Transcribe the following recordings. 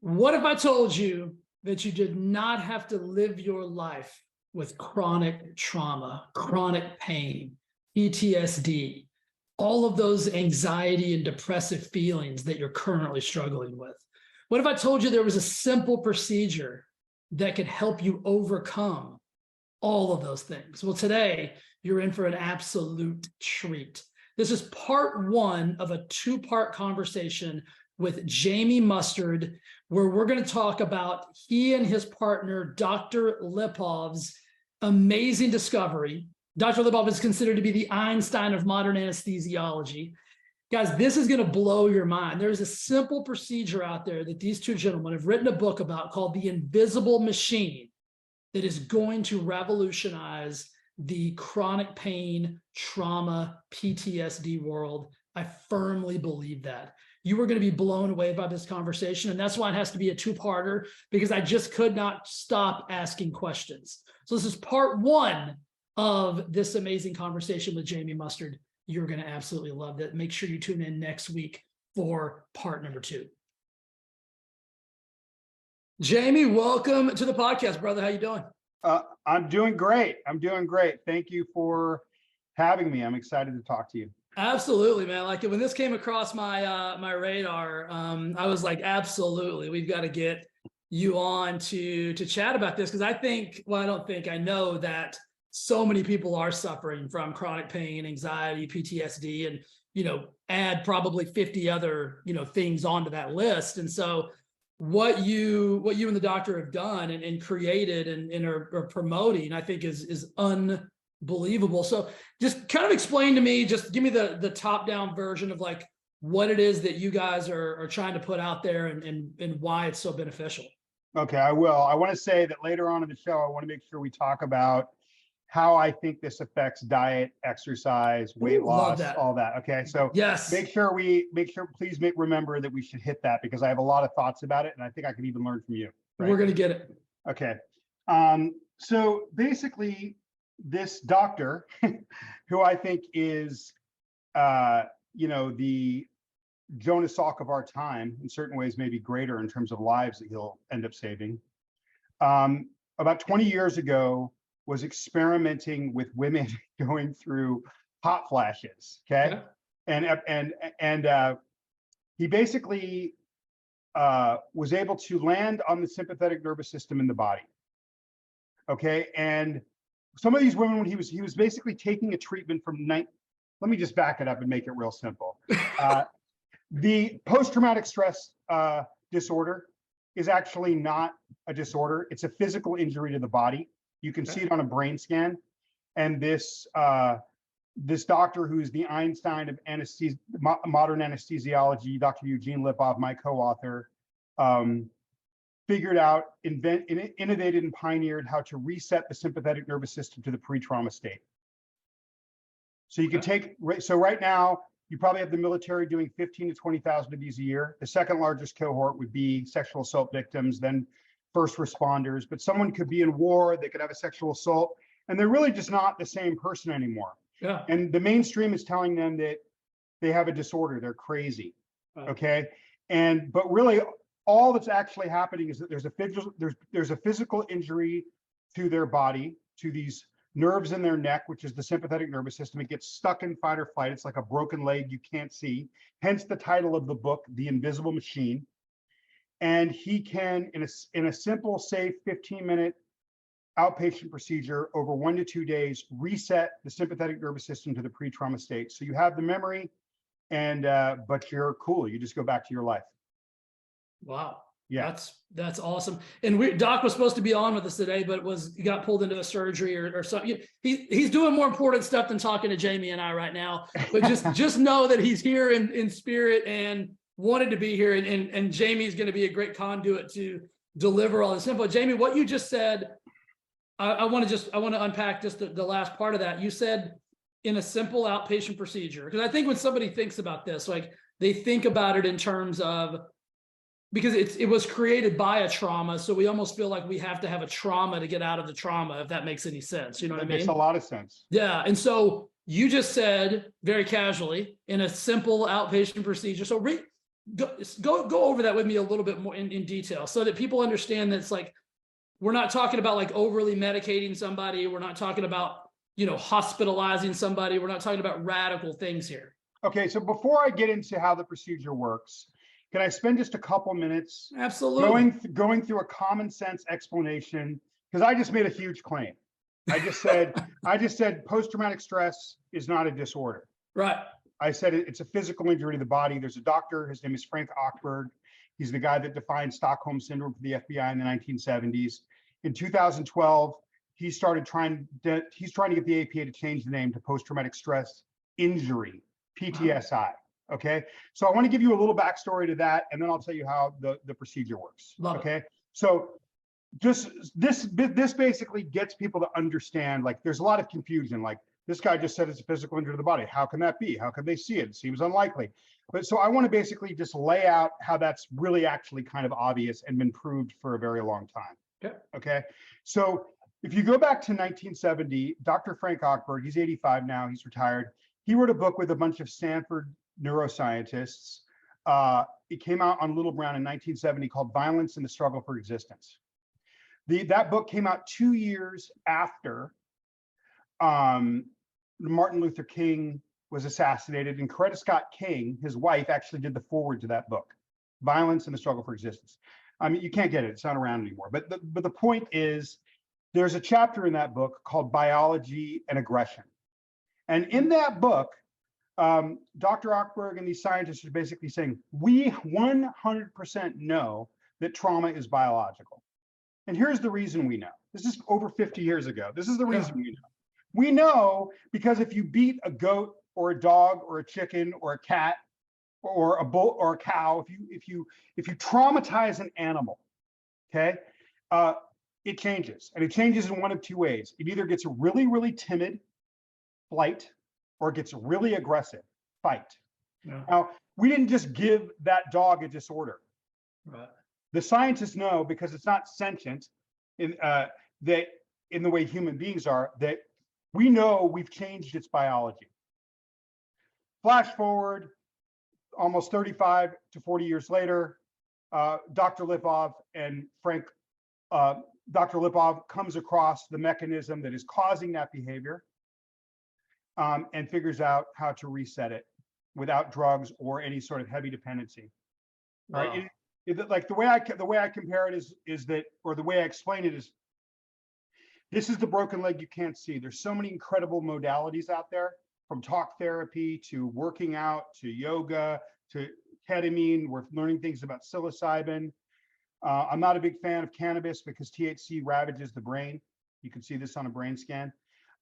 What if I told you that you did not have to live your life with chronic trauma, chronic pain, PTSD, all of those anxiety and depressive feelings that you're currently struggling with? What if I told you there was a simple procedure that could help you overcome all of those things? Well, today you're in for an absolute treat. This is part one of a two-part conversation with Jamie Mustard, where we're going to talk about he and his partner, Dr. Lipov's amazing discovery. Dr. Lipov is considered to be the Einstein of modern anesthesiology. Guys, this is going to blow your mind. There's a simple procedure out there that these two gentlemen have written a book about called The Invisible Machine that is going to revolutionize the chronic pain, trauma, PTSD world. I firmly believe that. You are going to be blown away by this conversation. And that's why it has to be a two-parter, because I just could not stop asking questions. So this is part one of this amazing conversation with Jamie Mustard. You're going to absolutely love that. Make sure you tune in next week for part number two. Jamie, welcome to the podcast, brother. How you doing? I'm doing great. Thank you for having me. I'm excited to talk to you. Absolutely, man. Like when this came across my my radar, I was like, absolutely, we've got to get you on to chat about this, because I know that so many people are suffering from chronic pain, anxiety, PTSD, and add probably 50 other things onto that list. And so what you and the doctor have done and created and are promoting, I think is unbelievable. So just kind of explain to me, just give me the top down version of like what it is that you guys are trying to put out there and why it's so beneficial. Okay, I will. I want to say that later on in the show, I want to make sure we talk about how I think this affects diet, exercise, weight loss, all that. Okay, so yes, please remember that we should hit that, because I have a lot of thoughts about it, and I think I can even learn from you. Right? We're going to get it. Okay. So basically, this doctor, who I think is, the Jonas Salk of our time, in certain ways, maybe greater in terms of lives that he'll end up saving. About 20 years ago, was experimenting with women going through hot flashes. Okay, yeah. And he basically was able to land on the sympathetic nervous system in the body. Okay, and some of these women, when he was basically taking a treatment from let me just back it up and make it real simple. The post-traumatic stress disorder is actually not a disorder. It's a physical injury to the body. You can see it on a brain scan. And this doctor, who's the Einstein of modern anesthesiology, Dr. Eugene Lipov, my co-author, figured out, innovated and pioneered how to reset the sympathetic nervous system to the pre-trauma state. So you can right now, you probably have the military doing 15 to 20,000 of these a year. The second largest cohort would be sexual assault victims, then first responders. But someone could be in war, they could have a sexual assault, and they're really just not the same person anymore. Yeah. And the mainstream is telling them that they have a disorder, they're crazy. Okay. But really, all that's actually happening is that there's a physical injury to their body, to these nerves in their neck, which is the sympathetic nervous system. It gets stuck in fight or flight. It's like a broken leg you can't see. Hence the title of the book, The Invisible Machine. And he can, in a simple, safe 15-minute outpatient procedure over 1 to 2 days, reset the sympathetic nervous system to the pre-trauma state. So you have the memory, but you're cool. You just go back to your life. Wow. Yeah, that's awesome. And Doc was supposed to be on with us today, but he got pulled into a surgery or something. He's doing more important stuff than talking to Jamie and I right now. But just know that he's here in spirit and wanted to be here. And Jamie's going to be a great conduit to deliver all this info. Jamie, what you just said, I want to unpack just the last part of that. You said in a simple outpatient procedure, because I think when somebody thinks about this, like they think about it in terms of, because it was created by a trauma, so we almost feel like we have to have a trauma to get out of the trauma, if that makes any sense. You know what I mean? It makes a lot of sense. Yeah. And so you just said very casually in a simple outpatient procedure. So go over that with me a little bit more in detail so that people understand that it's like, we're not talking about like overly medicating somebody. We're not talking about, hospitalizing somebody. We're not talking about radical things here. Okay, so before I get into how the procedure works, can I spend just a couple minutes Absolutely. going through a common sense explanation? Because I just made a huge claim. I just said post-traumatic stress is not a disorder. Right. I said it's a physical injury to the body. There's a doctor. His name is Frank Ochberg. He's the guy that defined Stockholm syndrome for the FBI in the 1970s. In 2012, he's trying to get the APA to change the name to post-traumatic stress injury, PTSI. Okay, so I want to give you a little backstory to that, and then I'll tell you how the procedure works. Okay, so just this basically gets people to understand, like, there's a lot of confusion. Like, this guy just said it's a physical injury to the body. How can that be? How can they see it? It seems unlikely. But so I want to basically just lay out how that's really actually kind of obvious and been proved for a very long time. Okay. So if you go back to 1970, Dr. Frank Ochberg, he's 85 now, he's retired. He wrote a book with a bunch of Stanford neuroscientists. It came out on Little Brown in 1970 called Violence and the Struggle for Existence. That book came out 2 years after Martin Luther King was assassinated, and Coretta Scott King, his wife, actually did the foreword to that book, Violence and the Struggle for Existence. I mean, you can't get it, it's not around anymore. But the point is, there's a chapter in that book called Biology and Aggression. And in that book, Dr. Ochberg and these scientists are basically saying, we 100% know that trauma is biological. And here's the reason we know. This is over 50 years ago. This is the reason we know. We know because if you beat a goat or a dog or a chicken or a cat or a bull or a cow, if you traumatize an animal, okay, it changes. And it changes in one of two ways. It either gets really, really timid, flight, or it gets really aggressive, fight. Now, we didn't just give that dog a disorder. Right. The scientists know, because it's not sentient in the way human beings are, that we know we've changed its biology. Flash forward almost 35 to 40 years later, Dr. Lipov and Dr. Lipov comes across the mechanism that is causing that behavior, and figures out how to reset it without drugs or any sort of heavy dependency. Wow. Right? Like the way I compare it is that, or the way I explain it is, this is the broken leg you can't see. There's so many incredible modalities out there, from talk therapy to working out to yoga to ketamine. We're learning things about psilocybin. I'm not a big fan of cannabis because THC ravages the brain. You can see this on a brain scan.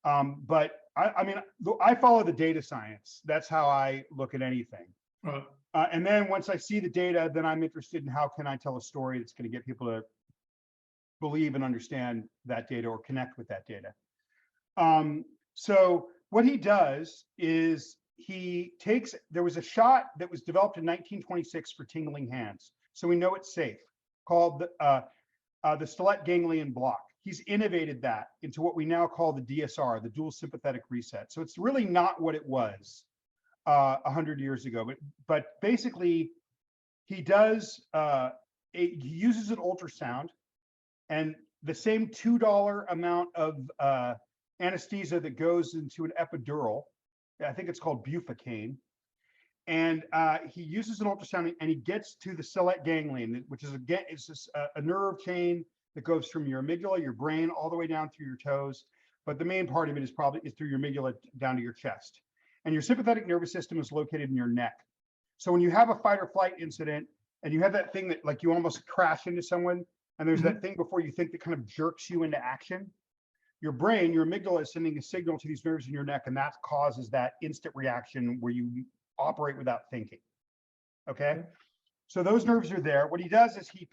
But I mean, I follow the data science. That's how I look at anything. Right. And then once I see the data, then I'm interested in how can I tell a story that's going to get people to believe and understand that data or connect with that data. So what he does is there was a shot that was developed in 1926 for tingling hands. So we know it's safe, called the stellate ganglion block. He's innovated that into what we now call the DSR, the dual sympathetic reset. So it's really not what it was 100 years ago, but basically he does, he uses an ultrasound, and the same $2 amount of anesthesia that goes into an epidural, I think it's called bupivacaine, and he uses an ultrasound and he gets to the stellate ganglion, which is a nerve chain that goes from your amygdala, your brain, all the way down through your toes. But the main part of it is through your amygdala down to your chest. And your sympathetic nervous system is located in your neck. So when you have a fight or flight incident and you have that thing that, like, you almost crash into someone, and there's that thing before you think that kind of jerks you into action, your brain, your amygdala, is sending a signal to these nerves in your neck, and that causes that instant reaction where you operate without thinking. Okay? So those nerves are there. What he does is he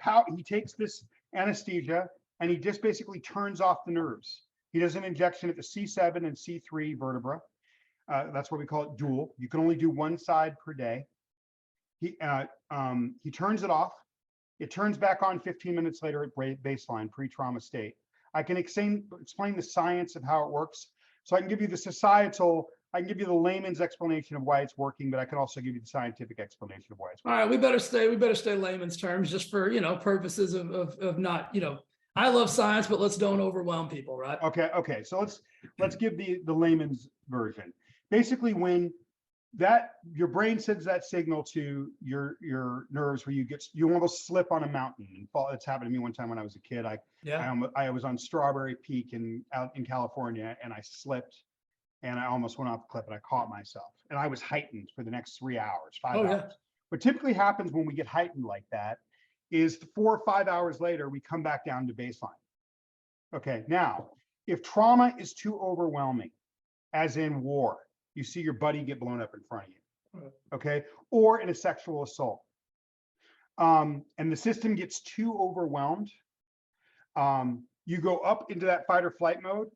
takes this anesthesia and he just basically turns off the nerves. He does an injection at the C7 and C3 vertebra. That's what we call it dual. You can only do one side per day. He turns it off. It turns back on 15 minutes later at baseline, pre-trauma state. I can explain the science of how it works. So I can give you the societal I can give you the layman's explanation of why it's working, but I can also give you the scientific explanation of why it's All working. right, we better stay layman's terms just for, purposes of not, I love science, but let's don't overwhelm people, right? Okay. So let's give the layman's version. Basically, when your brain sends that signal to your nerves where you almost slip on a mountain and fall. It's happened to me one time when I was a kid. I was on Strawberry Peak out in California, and I slipped and I almost went off the cliff, and I caught myself, and I was heightened for the next 3 hours, 5 hours. What typically happens when we get heightened like that is 4 or 5 hours later, we come back down to baseline. Okay, now, if trauma is too overwhelming, as in war, you see your buddy get blown up in front of you, okay, or in a sexual assault, and the system gets too overwhelmed, you go up into that fight or flight mode,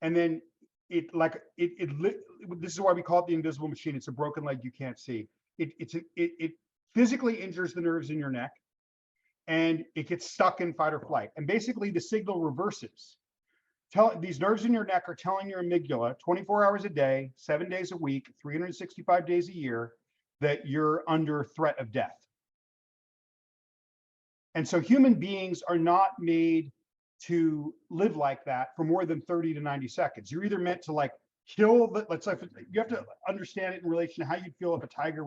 and then this is why we call it the invisible machine. It's a broken leg you can't see. It physically injures the nerves in your neck, and it gets stuck in fight or flight. And basically, the signal reverses. These nerves in your neck are telling your amygdala 24 hours a day, 7 days a week, 365 days a year, that you're under threat of death. And so human beings are not made to live like that for more than 30 to 90 seconds. You're either meant to kill you have to understand it in relation to how you'd feel if a tiger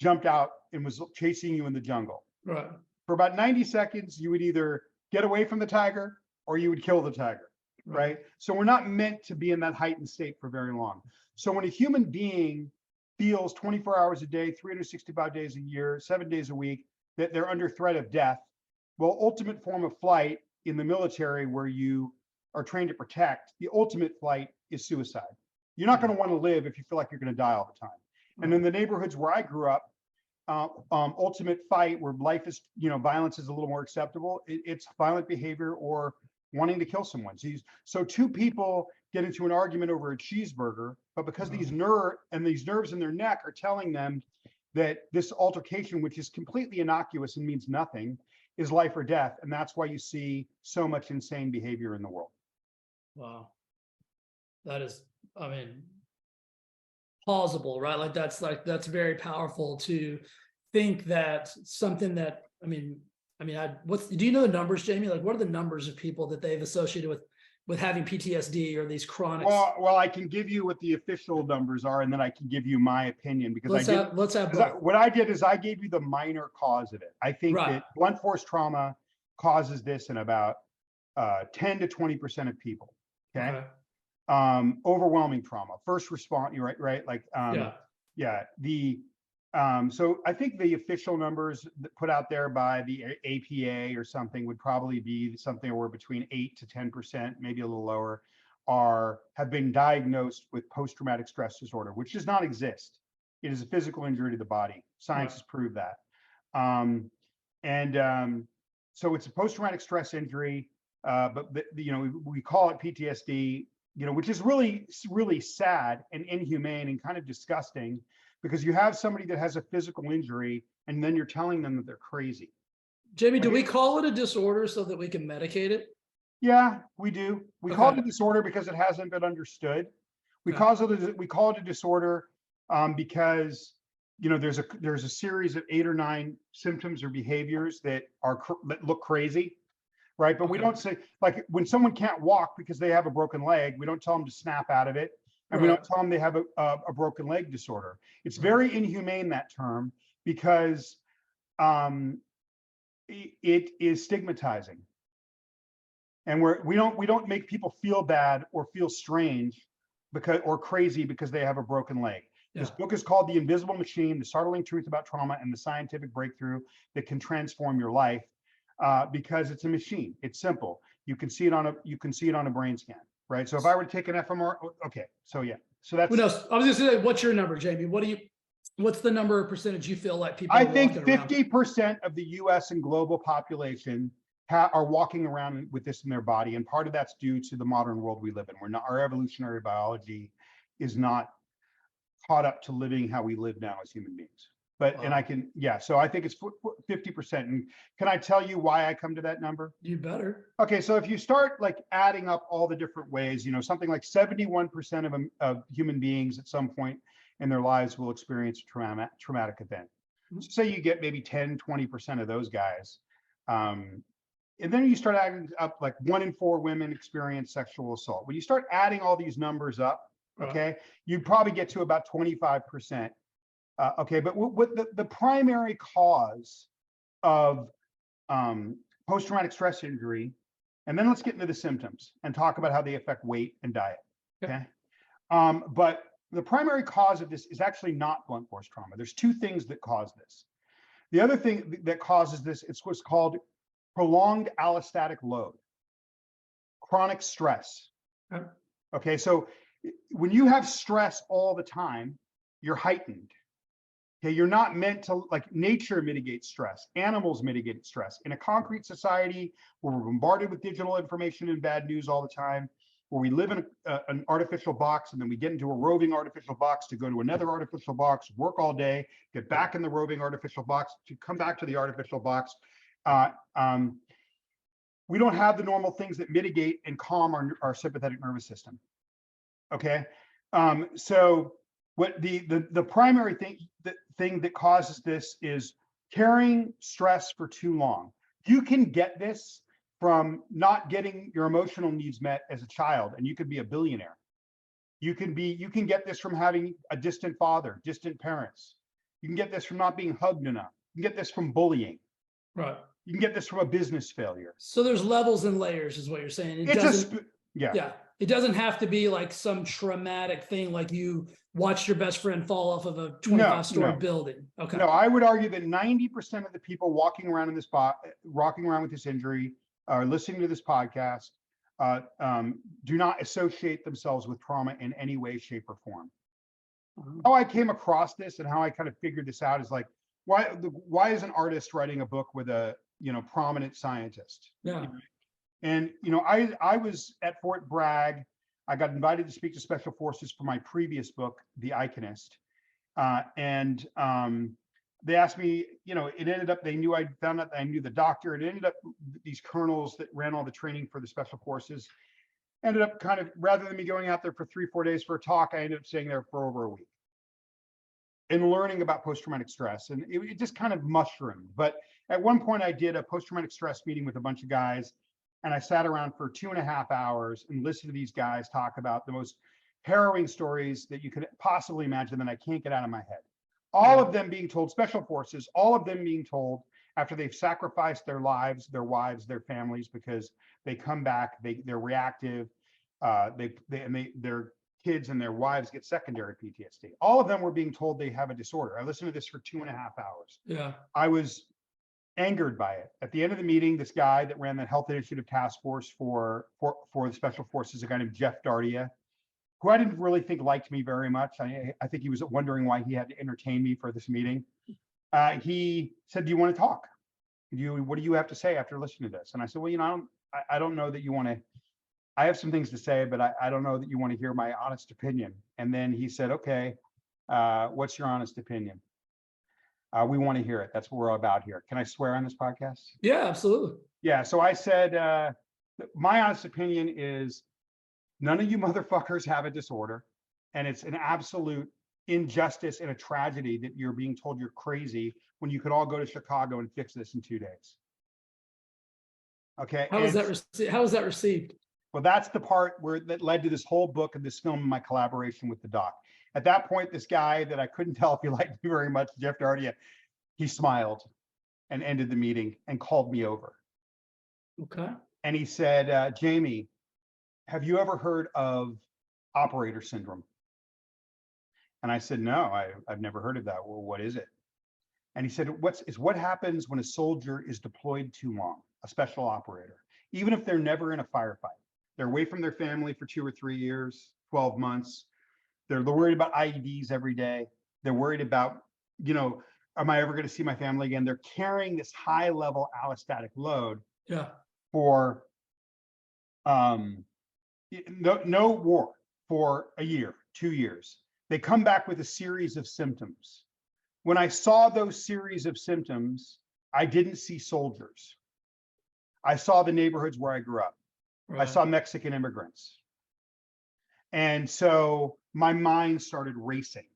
jumped out and was chasing you in the jungle. Right. For about 90 seconds, you would either get away from the tiger or you would kill the tiger. Right? So we're not meant to be in that heightened state for very long. So when a human being feels 24 hours a day, 365 days a year, 7 days a week, that they're under threat of death, well, ultimate form of flight in the military, where you are trained to protect, the ultimate flight is suicide. You're not going to want to live if you feel like you're going to die all the time. And in the neighborhoods where I grew up, ultimate fight, where life is, violence is a little more acceptable, it's violent behavior or wanting to kill someone. So two people get into an argument over a cheeseburger, but because these nerves in their neck are telling them that this altercation, which is completely innocuous and means nothing, is life or death. And that's why you see so much insane behavior in the world. Wow. That is, plausible, right? That's very powerful to think that something that, do you know the numbers, Jamie? What are the numbers of people that they've associated with having PTSD or these chronic? Well, I can give you what the official numbers are, and then I can give you my opinion, because let's have both. What I did is I gave you the minor cause of it. I think that blunt force trauma causes this in about 10 to 20% of people. Okay. Overwhelming trauma, first response, you're right. So I think the official numbers put out there by the APA or something would probably be something where between 8 to 10%, maybe a little lower, have been diagnosed with post-traumatic stress disorder, which does not exist. It is a physical injury to the body. Science has proved that. So it's a post-traumatic stress injury, but we call it PTSD, which is really, really sad and inhumane and kind of disgusting, because you have somebody that has a physical injury and then you're telling them that they're crazy. Jamie, do we call it a disorder so that we can medicate it? Yeah, we do. We call it a disorder because it hasn't been understood. We call it a disorder because there's a series of 8 or 9 symptoms or behaviors that look crazy, right? But we don't say, when someone can't walk because they have a broken leg, we don't tell them to snap out of it. And we don't tell them they have a broken leg disorder. It's very inhumane, that term, because it is stigmatizing. And we don't make people feel bad or feel strange or crazy because they have a broken leg. Yeah. This book is called The Invisible Machine: The Startling Truth About Trauma and the Scientific Breakthrough That Can Transform Your Life, because it's a machine. It's simple. You can see it on a brain scan. Right. So if I were to take an fMRI, okay. So yeah. So that's. What else? I was going to say, what's your number, Jamie? What's the number or percentage you feel like people? I think 50% of the U.S. and global population are walking around with this in their body, and part of that's due to the modern world we live in. Our evolutionary biology is not caught up to living how we live now as human beings. But, and I Wow. can, yeah, so I think it's 50%. And can I tell you why I come to that number? You better. Okay, so if you start like adding up all the different ways, you know, something like 71% of human beings at some point in their lives will experience a traumatic event. Mhm. So say you get maybe 10, 20% of those guys. And then you start adding up like 1 in 4 women experience sexual assault. When you start adding all these numbers up, Right. okay, you probably get to about 25%. Okay, but what the primary cause of post-traumatic stress injury, and then let's get into the symptoms and talk about how they affect weight and diet. Okay. But the primary cause of this is actually not blunt force trauma. There's 2 things that cause this. The other thing that causes this, it's what's called prolonged allostatic load, chronic stress. Okay. Okay, so when you have stress all the time, you're heightened. Okay, you're not meant to, like, nature mitigates stress, animals mitigate stress. In a concrete society where we're bombarded with digital information and bad news all the time, where we live in an artificial box and then we get into a roving artificial box to go to another artificial box, work all day, get back in the roving artificial box, to come back to the artificial box. We don't have the normal things that mitigate and calm our sympathetic nervous system. Okay, so what the primary thing that causes this is carrying stress for too long. You can get this from not getting your emotional needs met as a child, and you could be a billionaire. You can get this from having a distant father, distant parents. You can get this from not being hugged enough. You can get this from bullying. Right. You can get this from a business failure. So there's levels and layers, is what you're saying. It It's doesn't. yeah. Yeah. It doesn't have to be like some traumatic thing, like you watched your best friend fall off of a 25-story building. Okay. No, I would argue that 90% of the people walking around with this injury, or listening to this podcast, do not associate themselves with trauma in any way, shape, or form. How I came across this and how I kind of figured this out is like, why is an artist writing a book with a, you know, prominent scientist? Yeah. And, you know, I was at Fort Bragg. I got invited to speak to special forces for my previous book, The Iconist. And they asked me, you know, it ended up, they knew, I found out I knew the doctor. It ended up, these colonels that ran all the training for the special forces ended up kind of, rather than me going out there for 3-4 days for a talk, I ended up staying there for over a week and learning about post-traumatic stress. And it just kind of mushroomed. But at one point I did a post-traumatic stress meeting with a bunch of guys, and I sat around for 2.5 hours and listened to these guys talk about the most harrowing stories that you could possibly imagine that I can't get out of my head. All of them being told, special forces, all of them being told after they've sacrificed their lives, their wives, their families, because they come back, they're reactive, their kids and their wives get secondary PTSD. All of them were being told they have a disorder. I listened to this for 2.5 hours. Yeah. I was angered by it. At the end of the meeting, this guy that ran the Health Initiative Task Force for the Special Forces, a guy named Jeff Dardia, who I didn't really think liked me very much. I think he was wondering why he had to entertain me for this meeting. He said, "Do you want to talk? What do you have to say after listening to this?" And I said, "Well, you know, I don't know that you want to. I have some things to say, but I don't know that you want to hear my honest opinion." And then he said, "Okay, what's your honest opinion? We want to hear it. That's what we're all about here. Can I swear on this podcast?" Yeah, absolutely. Yeah. So I said, my honest opinion is none of you motherfuckers have a disorder, and it's an absolute injustice and a tragedy that you're being told you're crazy when you could all go to Chicago and fix this in 2 days. Okay. How was that received? Well, that's the part that led to this whole book and this film and my collaboration with the doc. At that point, this guy that I couldn't tell if he liked me very much, Jeff Dardia, he smiled and ended the meeting and called me over. Okay. And he said, "Jamie, have you ever heard of operator syndrome?" And I said, "No, I've never heard of that." "Well, what is it?" And he said, what happens when a soldier is deployed too long, a special operator, even if they're never in a firefight. They're away from their family for 2 or 3 years, 12 months. They're worried about IEDs every day. They're worried about, you know, am I ever going to see my family again? They're carrying this high level allostatic load for no war for a year, 2 years. They come back with a series of symptoms. when I saw those series of symptoms, I didn't see soldiers. I saw the neighborhoods where I grew up. I Right. saw Mexican immigrants. And so my mind started racing.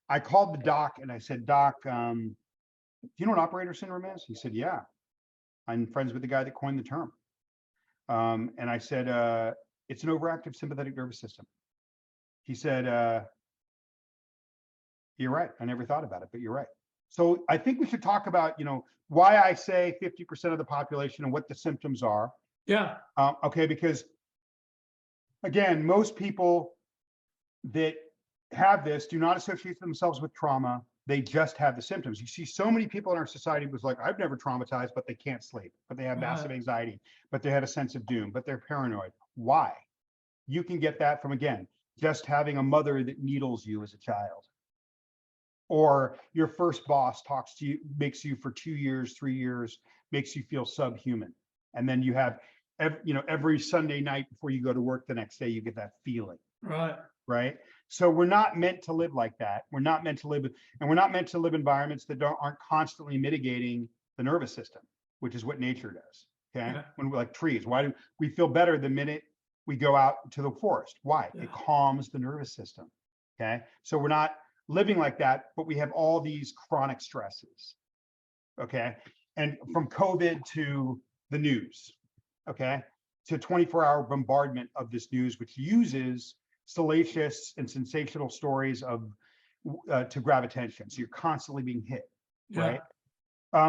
I called the doc and I said, Doc, do you know what operator syndrome is? He said, yeah, I'm friends with the guy that coined the term. And I said, it's an overactive sympathetic nervous system. He said, you're right. I never thought about it, but you're right. So I think we should talk about, why I say 50% of the population and what the symptoms are. Yeah. Okay, because again, most people that have this do not associate themselves with trauma. They just have the symptoms. You see so many people in our society was like, I've never traumatized, but they can't sleep, but they have massive anxiety, but they have a sense of doom, but they're paranoid. Why? You can get that from, again, just having a mother that needles you as a child. Or your first boss talks to you, makes you for 2 years, 3 years, makes you feel subhuman. And then you have, every Sunday night before you go to work the next day, you get that feeling. Right. Right. So we're not meant to live like that. We're not meant to live, and we're not meant to live environments that aren't constantly mitigating the nervous system, which is what nature does. Okay. Yeah. When we're like trees, why do we feel better the minute we go out to the forest? Why? Yeah. It calms the nervous system. Okay. So we're not living like that, but we have all these chronic stresses. Okay. And from COVID to the news, okay, to 24-hour bombardment of this news, which uses salacious and sensational stories of to grab attention. So you're constantly being hit, right?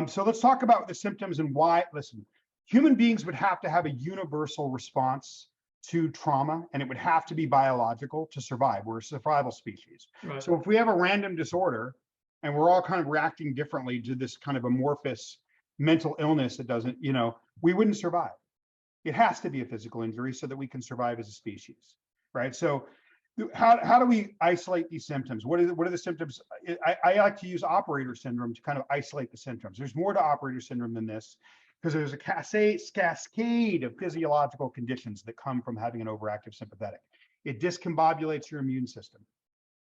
So let's talk about the symptoms and why. Listen, human beings would have to have a universal response to trauma, and it would have to be biological to survive. We're a survival species. Right. So if we have a random disorder and we're all kind of reacting differently to this kind of amorphous mental illness that doesn't, we wouldn't survive. It has to be a physical injury so that we can survive as a species, right? So how do we isolate these symptoms? What are the symptoms? I like to use operator syndrome to kind of isolate the symptoms. There's more to operator syndrome than this, because there's a cascade of physiological conditions that come from having an overactive sympathetic. It discombobulates your immune system.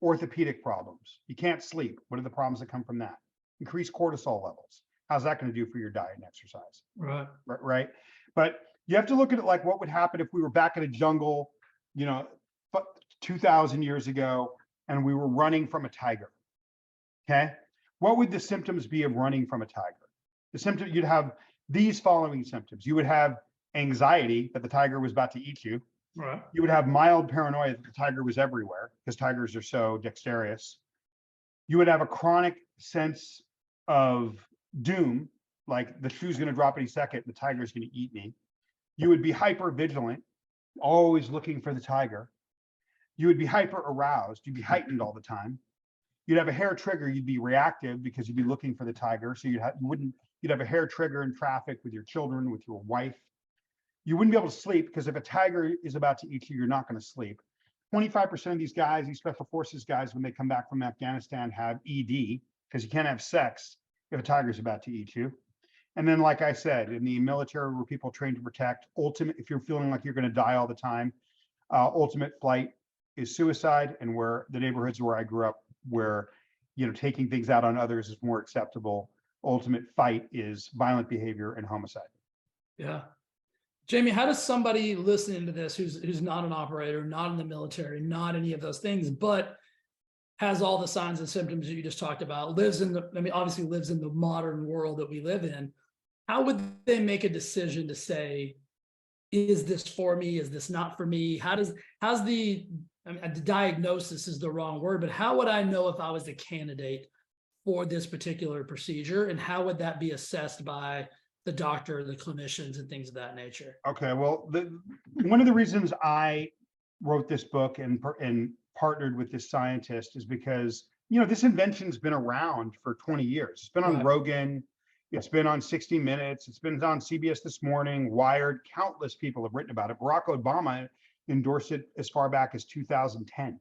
Orthopedic problems. You can't sleep. What are the problems that come from that? Increased cortisol levels. How's that going to do for your diet and exercise? Right. Right. But you have to look at it like what would happen if we were back in a jungle, 2,000 years ago, and we were running from a tiger. Okay. What would the symptoms be of running from a tiger? The symptom, you'd have these following symptoms. You would have anxiety that the tiger was about to eat you. Right. You would have mild paranoia that the tiger was everywhere, because tigers are so dexterous. You would have a chronic sense of doom, like the shoe's going to drop any second, the tiger's going to eat me. You would be hyper vigilant, always looking for the tiger. You would be hyper aroused. You'd be heightened all the time. You'd have a hair trigger. You'd be reactive because you'd be looking for the tiger. So you'd have a hair trigger in traffic with your children, with your wife. You wouldn't be able to sleep because if a tiger is about to eat you, you're not going to sleep. 25% of these guys, these special forces guys, when they come back from Afghanistan, have ED because you can't have sex if a tiger's about to eat you. And then, like I said, in the military where people train to protect, if you're feeling like you're going to die all the time, ultimate flight is suicide. And where the neighborhoods where I grew up, where taking things out on others is more acceptable, ultimate fight is violent behavior and homicide. Yeah. Jamie, how does somebody listening to this who's not an operator, not in the military, not any of those things, but has all the signs and symptoms that you just talked about, obviously lives in the modern world that we live in, how would they make a decision to say, is this for me? Is this not for me? How's the diagnosis is the wrong word, but how would I know if I was the candidate for this particular procedure? And how would that be assessed by the doctor, the clinicians, and things of that nature? Okay, well, one of the reasons I wrote this book and partnered with this scientist is because, this invention's been around for 20 years. It's been on Rogan, it's been on 60 Minutes, it's been on CBS This Morning, Wired. Countless people have written about it. Barack Obama endorsed it as far back as 2010.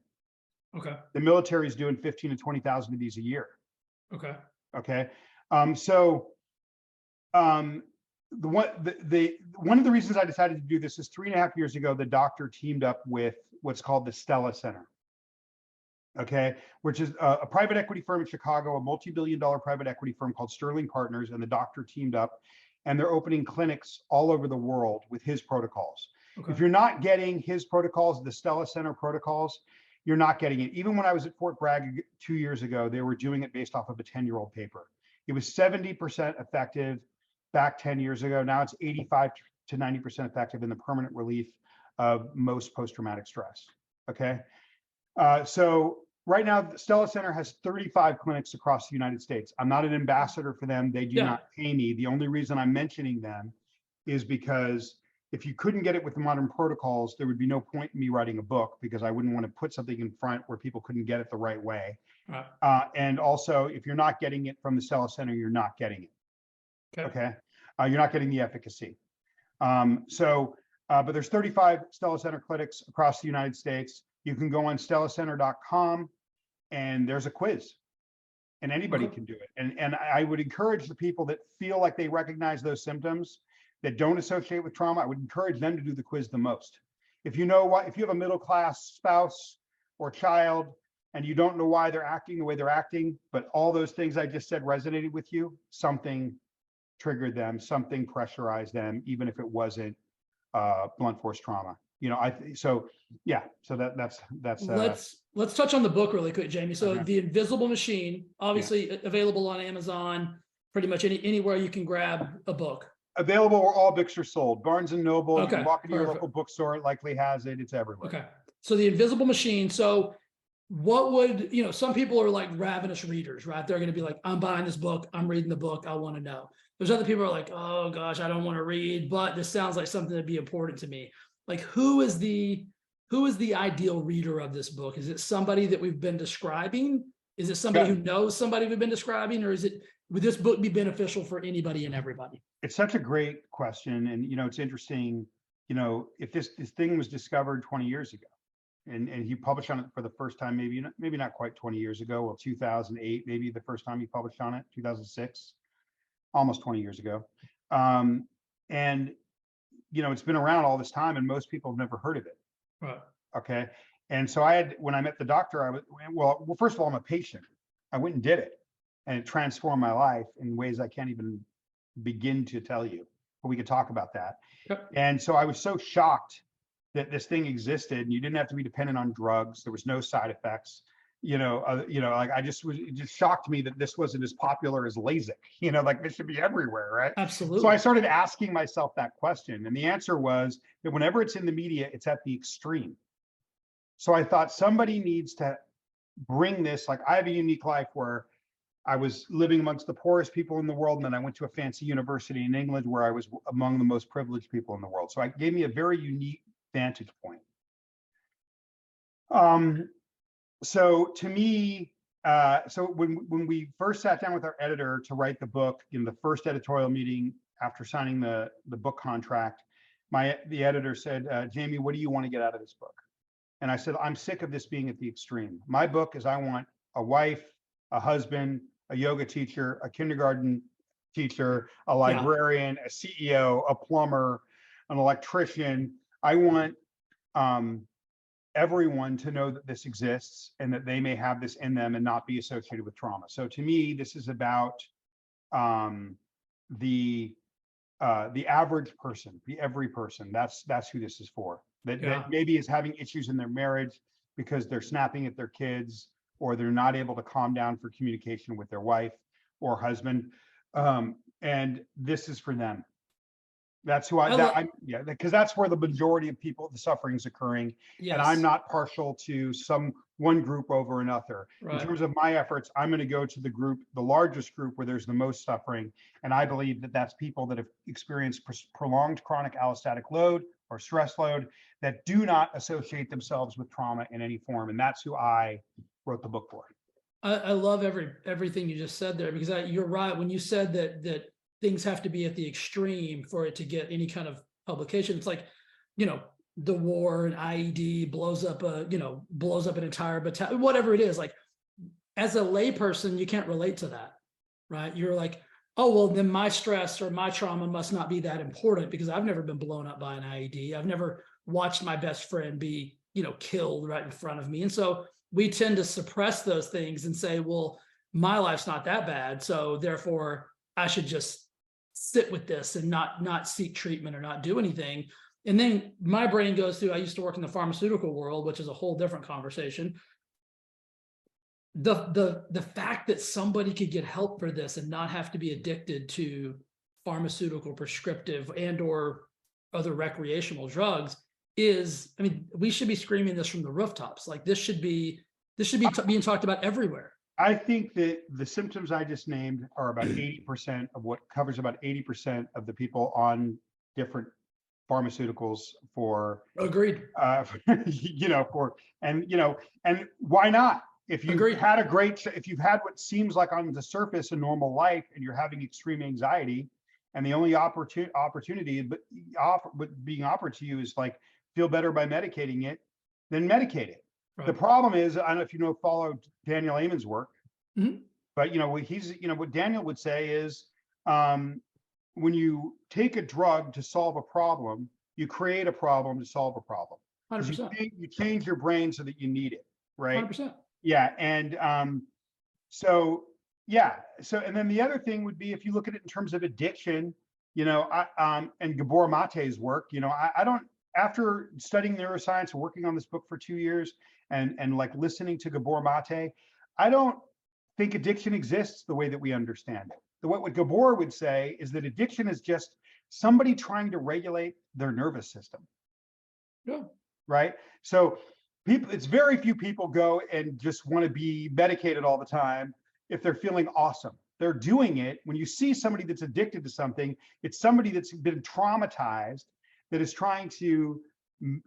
Okay. The military is doing 15 to 20,000 of these a year. Okay. Okay. One of the reasons I decided to do this is 3.5 years ago, the doctor teamed up with what's called the Stella Center. okay, which is a private equity firm in Chicago, a multi-billion-dollar private equity firm called Startling Partners, and the doctor teamed up, and they're opening clinics all over the world with his protocols. Okay. If you're not getting his protocols, the Stella Center protocols, you're not getting it. Even when I was at Fort Bragg 2 years ago, they were doing it based off of a 10-year-old paper. It was 70% effective back 10 years ago. Now it's 85 to 90% effective in the permanent relief of most post-traumatic stress. Okay. So right now, Stella Center has 35 clinics across the United States. I'm not an ambassador for them. They do not pay me. The only reason I'm mentioning them is because if you couldn't get it with the modern protocols, there would be no point in me writing a book, because I wouldn't want to put something in front where people couldn't get it the right way. Right. And also, if you're not getting it from the Stella Center, you're not getting it. Okay. You're not getting the efficacy. But there's 35 Stella Center clinics across the United States. You can go on stellacenter.com and there's a quiz, and anybody can do it. And I would encourage the people that feel like they recognize those symptoms that don't associate with trauma, I would encourage them to do the quiz the most. If you know why, if you have a middle-class spouse or child and you don't know why they're acting the way they're acting, but all those things I just said resonated with you, something triggered them, something pressurized them, even if it wasn't blunt force trauma. You know, so that's let's touch on the book really quick, Jamie. So Okay. The Invisible Machine, obviously available on Amazon, pretty much anywhere you can grab a book. Available where all books are sold. Barnes and Noble. You can Okay, walk into your perfect. local bookstore, it likely has it. It's everywhere. Okay. So The Invisible Machine. So what would, some people are like ravenous readers, right? They're going to be like, I'm buying this book. I'm reading the book. I want to know. There's other people who are like, oh gosh, I don't want to read, but this sounds like something that'd be important to me. Like, who is the ideal reader of this book? Is it somebody that we've been describing? Is it somebody who knows somebody we've been describing? Or would this book be beneficial for anybody and everybody? It's such a great question. And, it's interesting, if this thing was discovered 20 years ago and he published on it for the first time, maybe not quite 20 years ago. Well, 2008, maybe the first time he published on it, 2006, almost 20 years ago. And it's been around all this time and most people have never heard of it. Right. Okay. And so when I met the doctor, well, first of all, I'm a patient. I went and did it, and it transformed my life in ways I can't even begin to tell you, but we could talk about that. Yep. And so I was so shocked that this thing existed and you didn't have to be dependent on drugs. There was no side effects. Like it just shocked me that this wasn't as popular as LASIK, like this should be everywhere, right? Absolutely. So I started asking myself that question. And the answer was that whenever it's in the media, it's at the extreme. So I thought somebody needs to bring this, like I have a unique life where I was living amongst the poorest people in the world. And then I went to a fancy university in England where I was among the most privileged people in the world. So it gave me a very unique vantage point. So to me, so when we first sat down with our editor to write the book, in the first editorial meeting after signing the book contract, the editor said, Jamie, what do you want to get out of this book? And I said, I'm sick of this being at the extreme. My book is, I want a wife, a husband, a yoga teacher, a kindergarten teacher, a librarian, a CEO, a plumber, an electrician. I want everyone to know that this exists and that they may have this in them and not be associated with trauma. So to me, this is about the average person, the every person. That's who this is for. That maybe is having issues in their marriage because they're snapping at their kids, or they're not able to calm down for communication with their wife or husband. And this is for them. That's who because that's where the majority of people, the suffering is occurring. Yes. And I'm not partial to one group over another. Right. In terms of my efforts, I'm going to go to the largest group where there's the most suffering. And I believe that that's people that have experienced prolonged chronic allostatic load or stress load that do not associate themselves with trauma in any form. And that's who I wrote the book for. I love everything you just said there, because you're right. When you said that things have to be at the extreme for it to get any kind of publication. It's like, the war and IED blows up an entire battalion, whatever it is. Like, as a layperson, you can't relate to that, right? You're like, oh, well, then my stress or my trauma must not be that important because I've never been blown up by an IED. I've never watched my best friend be, killed right in front of me. And so we tend to suppress those things and say, well, my life's not that bad, so therefore I should just sit with this and not seek treatment or not do anything. And then my brain goes through, I used to work in the pharmaceutical world, which is a whole different conversation. The fact that somebody could get help for this and not have to be addicted to pharmaceutical, prescriptive, and or other recreational drugs is, I mean, we should be screaming this from the rooftops. Like this should be being talked about everywhere. I think that the symptoms I just named are about 80% of what covers about 80% of the people on different pharmaceuticals for, Agreed. and why not? If you've Agreed. had if you've had what seems like on the surface a normal life and you're having extreme anxiety, and the only opportunity being offered to you is like, feel better by medicating it, then medicate it. Right. The problem is, I don't know if follow Daniel Amen's work, Mhm. but what Daniel would say is, when you take a drug to solve a problem, you create a problem to solve a problem. 100%. You change your brain so that you need it, right? 100%. Yeah, and so and then the other thing would be, if you look at it in terms of addiction, and Gabor Mate's work, I don't, after studying neuroscience and working on this book for 2 years and like listening to Gabor Mate, I don't think addiction exists the way that we understand it. What Gabor would say is that addiction is just somebody trying to regulate their nervous system. Yeah. Right. So it's very few people go and just want to be medicated all the time if they're feeling awesome. They're doing it. When you see somebody that's addicted to something, it's somebody that's been traumatized, that is trying to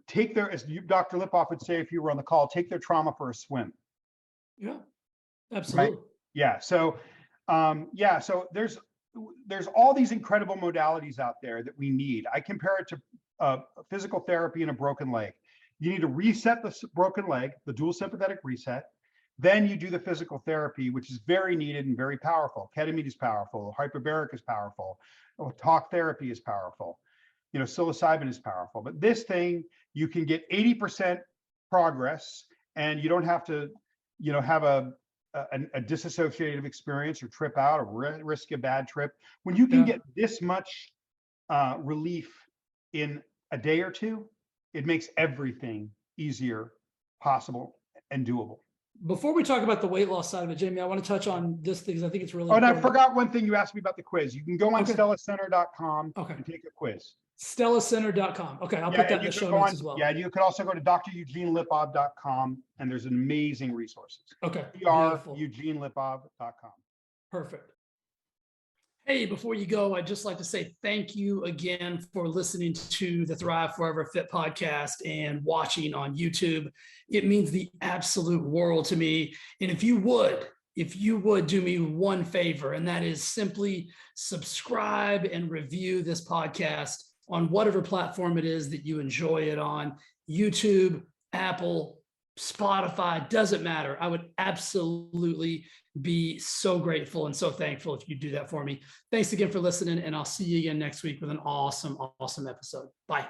take their, as Dr. Lipov would say if you were on the call, take their trauma for a swim. Yeah, absolutely. Right? Yeah. So, so there's all these incredible modalities out there that we need. I compare it to physical therapy and a broken leg. You need to reset the broken leg, the dual sympathetic reset. Then you do the physical therapy, which is very needed and very powerful. Ketamine is powerful. Hyperbaric is powerful. Talk therapy is powerful. Psilocybin is powerful. But this thing, you can get 80% progress, and you don't have to, have a disassociative experience or trip out or risk a bad trip. When you can get this much relief in a day or two, it makes everything easier, possible, and doable. Before we talk about the weight loss side of it, Jamie, I want to touch on this thing because I think it's really important. important. And I forgot one thing you asked me about the quiz. You can go on stellacenter.com and take a quiz. stellacenter.com. Okay, I'll put that in the show notes as well. Yeah, you could also go to dreugenelipov.com, and there's amazing resources. Okay. dreugenelipov.com. Perfect. Hey, before you go, I'd just like to say thank you again for listening to the Thrive Forever Fit podcast and watching on YouTube. It means the absolute world to me. And if you would do me one favor, and that is simply subscribe and review this podcast on whatever platform it is that you enjoy it on, YouTube, Apple, Spotify, doesn't matter. I would absolutely be so grateful and so thankful if you do that for me. Thanks again for listening, and I'll see you again next week with an awesome, awesome episode. Bye.